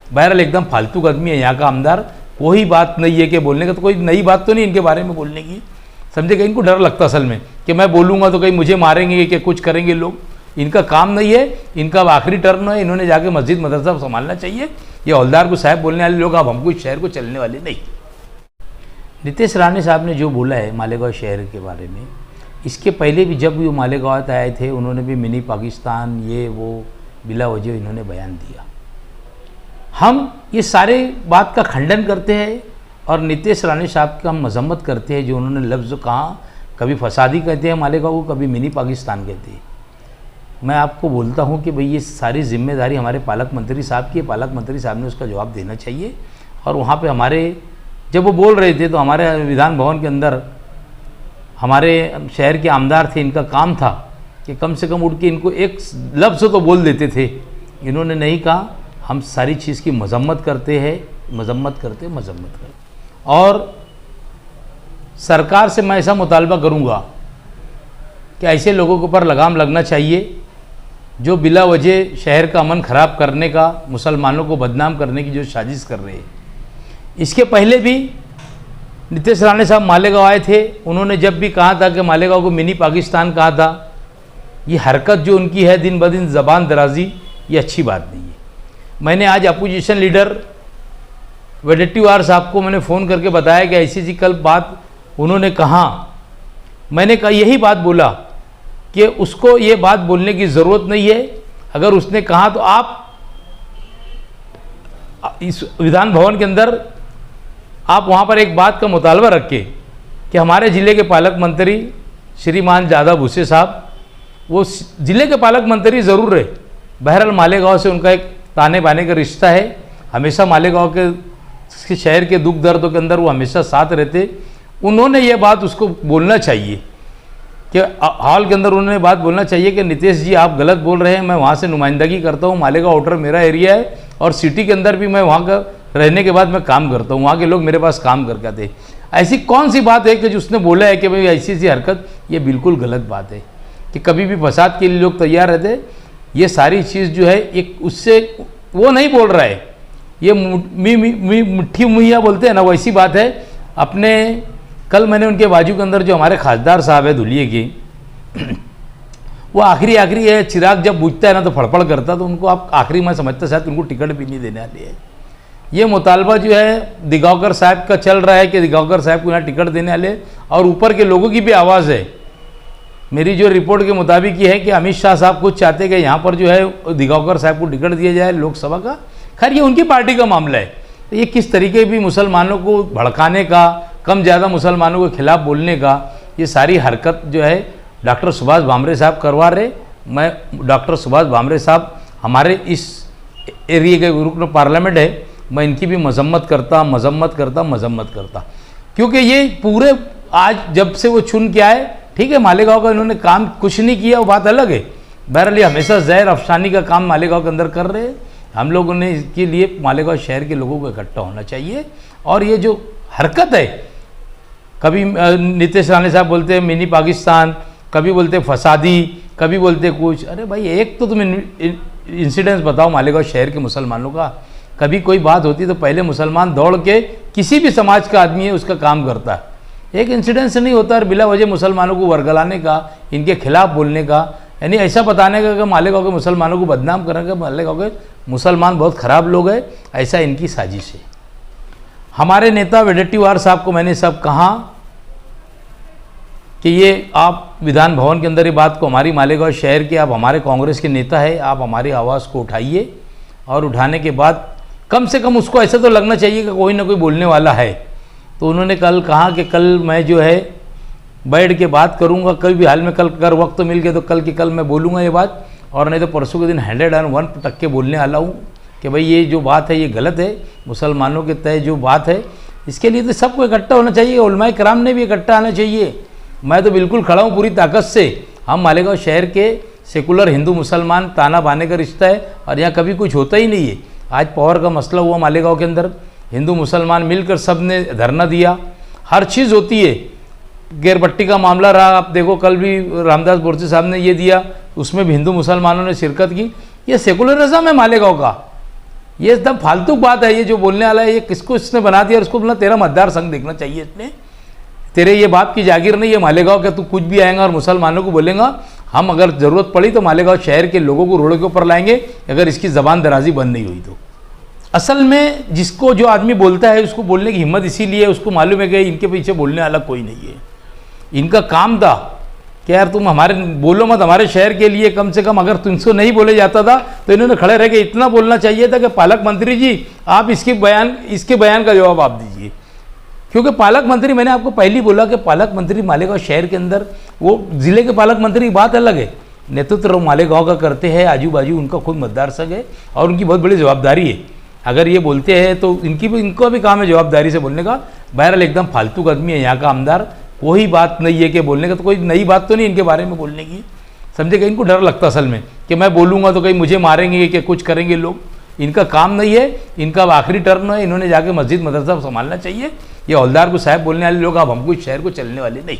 बहरहाल एकदम फालतू आदमी है यहाँ का आमदार, कोई बात नहीं है कि बोलने का, तो कोई नई बात तो नहीं इनके बारे में बोलने की, समझे। कहीं इनको डर लगता असल में कि मैं बोलूँगा तो कहीं मुझे मारेंगे कि कुछ करेंगे लोग। इनका काम नहीं है, इनका आखिरी टर्न है, इन्होंने जाके मस्जिद मदरसा संभालना चाहिए। ये हवलदार को साहब बोलने वाले लोग अब हमको इस शहर को चलने वाले नहीं। नीतीश राणे साहब ने जो बोला है मालेगांव शहर के बारे में, इसके पहले भी जब वो मालेगांव आए थे उन्होंने भी मिनी पाकिस्तान ये वो बिला वजह इन्होंने बयान दिया। हम ये सारे बात का खंडन करते हैं और नीतीश राणे साहब का हम मजम्मत करते हैं जो उन्होंने लफ्ज़ कहा, कभी फसादी कहते हैं मालेगांव को, कभी मिनी पाकिस्तान कहते हैं। मैं आपको बोलता हूँ कि भाई ये सारी जिम्मेदारी हमारे पालक मंत्री साहब की है, पालक मंत्री साहब ने उसका जवाब देना चाहिए। और वहाँ पे हमारे जब वो बोल रहे थे तो हमारे विधान भवन के अंदर हमारे शहर के आमदार थे, इनका काम था कि कम से कम उठ के इनको एक लफ्ज़ तो बोल देते थे। इन्होंने नहीं कहा। हम सारी चीज़ की मजम्मत करते हैं, मजम्मत करते। और सरकार से मैं ऐसा मुतालबा करूँगा कि ऐसे लोगों के ऊपर लगाम लगना चाहिए जो बिला वजह शहर का अमन ख़राब करने का, मुसलमानों को बदनाम करने की जो साजिश कर रहे हैं। इसके पहले भी नीतीश राणे साहब मालेगांव आए थे, उन्होंने जब भी कहा था कि मालेगांव को मिनी पाकिस्तान कहा था, ये हरकत जो उनकी है दिन ब दिन ज़बान दराजी, ये अच्छी बात नहीं है। मैंने आज अपोजिशन लीडर वडेट्टीवार साहब को मैंने फ़ोन करके बताया कि ऐसी कल बात उन्होंने कहा। मैंने कहा यही बात बोला कि उसको ये बात बोलने की ज़रूरत नहीं है। अगर उसने कहा तो आप इस विधान भवन के अंदर आप वहाँ पर एक बात का मुतालबा रखें कि हमारे ज़िले के पालक मंत्री श्रीमान जादा भूसे साहब, वो ज़िले के पालक मंत्री ज़रूर रहे, बहरहाल मालेगांव से उनका एक ताने बाने का रिश्ता है। हमेशा मालेगांव के शहर के दुख दर्दों के अंदर वो हमेशा साथ रहते। उन्होंने ये बात उसको बोलना चाहिए कि हॉल के अंदर उन्होंने बात बोलना चाहिए कि नीतीश जी आप गलत बोल रहे हैं, मैं वहाँ से नुमाइंदगी करता हूँ, मालेगांव आउटर मेरा एरिया है और सिटी के अंदर भी मैं वहाँ का रहने के बाद मैं काम करता हूँ, वहाँ के लोग मेरे पास काम करके आते। ऐसी कौन सी बात है कि जो उसने बोला है कि भाई ऐसी हरकत, ये बिल्कुल गलत बात है कि कभी भी फसाद के लिए लोग तैयार रहते। ये सारी चीज़ जो है एक उससे वो नहीं बोल रहा है, ये मिट्ठी मुहैया बोलते हैं ना, वैसी बात है। अपने कल मैंने उनके बाजू के अंदर जो हमारे खासदार साहब है धुलिये की, वो आखिरी है, चिराग जब बुझता है ना तो फड़फड़ करता, तो उनको आप आखिरी में समझता शायद उनको टिकट भी नहीं देने वाले है। ये मुतालबा जो है दिगावकर साहब का चल रहा है कि दिगावकर साहब को यहाँ टिकट देने वाले, और ऊपर के लोगों की भी आवाज़ है। मेरी जो रिपोर्ट के मुताबिक ये है कि अमित शाह साहब कुछ चाहते कि यहाँ पर जो है दिगावकर साहब को टिकट दिया जाए लोकसभा का। खैर ये उनकी पार्टी का मामला है। तो ये किस तरीके भी मुसलमानों को भड़काने का, कम ज़्यादा मुसलमानों के खिलाफ बोलने का, ये सारी हरकत जो है डॉक्टर सुभाष भामरे साहब करवा रहे। मैं डॉक्टर सुभाष भामरे साहब हमारे इस एरिया के ग्रुप में पार्लियामेंट है, मैं इनकी भी मजम्मत करता, क्योंकि ये पूरे आज जब से वो चुन के आए, ठीक है मालेगांव का इन्होंने काम कुछ नहीं किया, वो बात अलग है। बहरहाल हमेशा जहर अफसानी का काम मालेगांव के अंदर कर रहे हैं। हम लोगों ने इसके लिए मालेगांव शहर के लोगों को इकट्ठा होना चाहिए। और ये जो हरकत है, कभी नीतीश राणे साहब बोलते हैं मिनी पाकिस्तान, कभी बोलते फसादी, कभी बोलते कुछ। अरे भाई एक तो तुम इंसिडेंस बताओ मालेगांव शहर के मुसलमानों का। कभी कोई बात होती तो पहले मुसलमान दौड़ के, किसी भी समाज का आदमी है उसका काम करता है। एक इंसिडेंस नहीं होता और बिला वजह मुसलमानों को वर्गलाने का, इनके खिलाफ बोलने का, यानी ऐसा बताने का कि मालेगांव के मुसलमानों को बदनाम करने का, मालेगांव के मुसलमान बहुत ख़राब लोग हैं, ऐसा इनकी साजिश है। हमारे नेता वडेट्टीवार साहब को मैंने सब कहा कि ये आप विधान भवन के अंदर ये बात को, हमारी मालेगांव शहर के आप हमारे कांग्रेस के नेता है, आप हमारी आवाज़ को उठाइए, और उठाने के बाद कम से कम उसको ऐसा तो लगना चाहिए कि कोई ना कोई बोलने वाला है। तो उन्होंने कल कहा कि कल मैं जो है बैठ के बात करूंगा, कल भी हाल में कल अगर वक्त मिल गया तो कल की कल मैं बोलूँगा ये बात, और नहीं तो परसों के दिन 101% बोलने वाला हूँ कि भाई ये जो बात है ये गलत है, मुसलमानों के तय जो बात है इसके लिए तो सबको इकट्ठा होना चाहिए, उलमाए कराम ने भी इकट्ठा आना चाहिए। मैं तो बिल्कुल खड़ा हूँ पूरी ताकत से। हम मालेगांव शहर के सेकुलर हिंदू मुसलमान ताना बाने का रिश्ता है और यहाँ कभी कुछ होता ही नहीं है। आज पावर का मसला हुआ मालेगांव के अंदर, हिंदू मुसलमान मिलकर सब ने धरना दिया, हर चीज़ होती है। गेरपट्टी का मामला रहा, आप देखो कल भी रामदास बोरसे साहब ने ये दिया, उसमें भी हिंदू मुसलमानों ने शिरकत की। ये सेकुलरिज्म है मालेगांव का। ये एकदम फालतू बात है, ये जो बोलने वाला है ये किसको इसने बना दिया, और उसको बोलना तेरा मतदार संघ देखना चाहिए इसने, तेरे ये बाप की जागीर नहीं है मालेगांव का, तू कुछ भी आएगा और मुसलमानों को बोलेगा हम अगर ज़रूरत पड़ी तो मालेगांव शहर के लोगों को रोड के ऊपर लाएंगे अगर इसकी ज़बान दराजी बंद नहीं हुई तो। असल में जिसको जो आदमी बोलता है उसको बोलने की हिम्मत इसीलिए उसको मालूम है कि इनके पीछे बोलने वाला कोई नहीं है। इनका काम था कि यार तुम हमारे बोलो मत, हमारे शहर के लिए कम से कम अगर तुमसे नहीं बोले जाता था तो इन्होंने खड़े रह के इतना बोलना चाहिए था कि पालक मंत्री जी आप इसके बयान का जवाब आप दीजिए। क्योंकि पालक मंत्री, मैंने आपको पहले बोला कि पालक मंत्री मालेगांव शहर के अंदर, वो जिले के पालक मंत्री की बात अलग है, नेतृत्व मालेगांव का करते हैं, आजू बाजू उनका खुद मतदार संघ है और उनकी बहुत बड़ी जवाबदारी है। अगर ये बोलते हैं तो इनको भी काम है जवाबदारी से बोलने का। बहरहाल एकदम फालतू आदमी है यहाँ का आमदार, कोई बात नहीं है कि बोलने का, तो कोई नई बात तो नहीं इनके बारे में बोलने की, समझे। इनको डर लगता असल में कि मैं बोलूँगा तो कहीं मुझे मारेंगे कि कुछ करेंगे लोग। इनका काम नहीं है, इनका आखिरी टर्म है, इन्होंने जाके मस्जिद मदरसा संभालना चाहिए। ये हौलदार को साहब बोलने वाले लोग अब हमको इस शहर को चलने वाले नहीं।